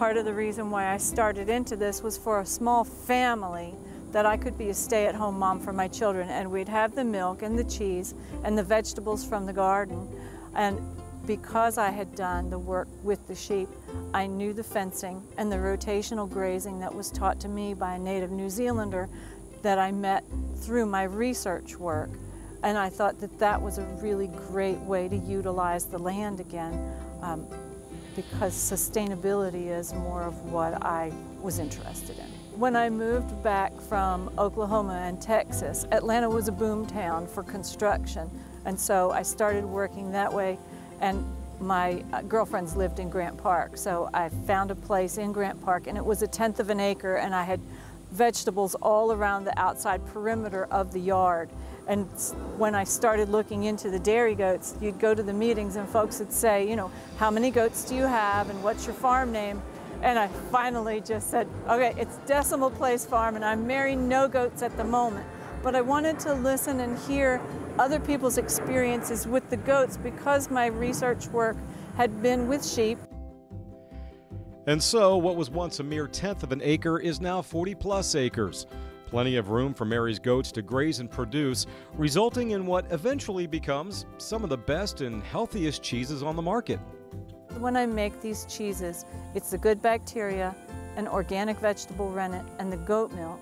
part of the reason why I started into this was for a small family, that I could be a stay-at-home mom for my children, and we'd have the milk and the cheese and the vegetables from the garden. And because I had done the work with the sheep, I knew the fencing and the rotational grazing that was taught to me by a native New Zealander that I met through my research work. And I thought that that was a really great way to utilize the land again, because sustainability is more of what I was interested in. When I moved back from Oklahoma and Texas, Atlanta was a boom town for construction, and so I started working that way. And my girlfriends lived in Grant Park, so I found a place in Grant Park, and it was 1/10 of an acre, and I had vegetables all around the outside perimeter of the yard. And when I started looking into the dairy goats, you'd go to the meetings and folks would say, you know, how many goats do you have and what's your farm name? And I finally just said, okay, it's Decimal Place Farm, and I'm marrying no goats at the moment. But I wanted to listen and hear other people's experiences with the goats because my research work had been with sheep. And so what was once a mere 1/10 of an acre is now 40+ acres. Plenty of room for Mary's goats to graze and produce, resulting in what eventually becomes some of the best and healthiest cheeses on the market. When I make these cheeses, it's the good bacteria, an organic vegetable rennet, and the goat milk.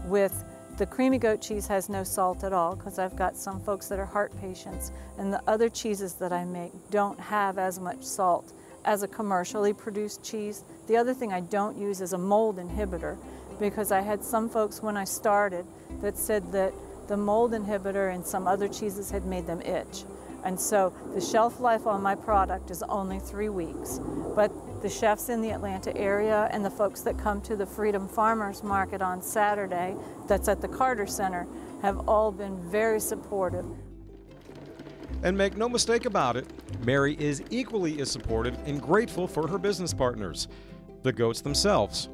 With the creamy goat cheese has no salt at all because I've got some folks that are heart patients, and the other cheeses that I make don't have as much salt as a commercially produced cheese. The other thing I don't use is a mold inhibitor, because I had some folks when I started that said that the mold inhibitor and some other cheeses had made them itch. And so the shelf life on my product is only 3 weeks. But the chefs in the Atlanta area and the folks that come to the Freedom Farmers Market on Saturday, that's at the Carter Center, have all been very supportive. And make no mistake about it, Mary is equally as supportive and grateful for her business partners, the goats themselves.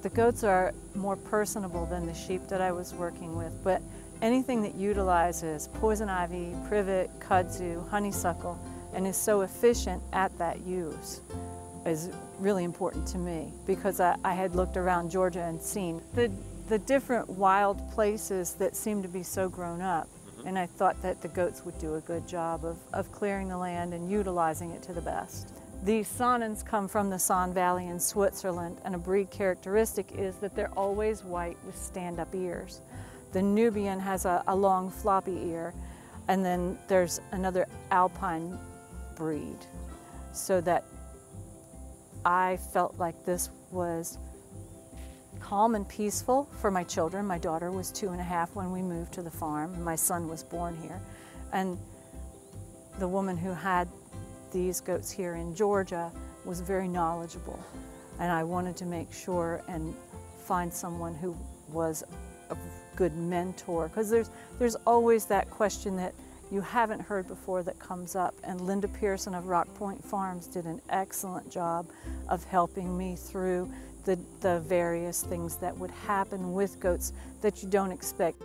The goats are more personable than the sheep that I was working with, but anything that utilizes poison ivy, privet, kudzu, honeysuckle, and is so efficient at that use is really important to me, because I had looked around Georgia and seen the different wild places that seem to be so grown up. And I thought that the goats would do a good job of clearing the land and utilizing it to the best. These Saanens come from the Saane Valley in Switzerland, and a breed characteristic is that they're always white with stand-up ears. The Nubian has a long floppy ear, and then there's another alpine breed. So that I felt like this was calm and peaceful for my children. My daughter was 2.5 when we moved to the farm. My son was born here. And the woman who had these goats here in Georgia was very knowledgeable. And I wanted to make sure and find someone who was a good mentor, because there's always that question that you haven't heard before that comes up. And Linda Pearson of Rock Point Farms did an excellent job of helping me through the various things that would happen with goats that you don't expect.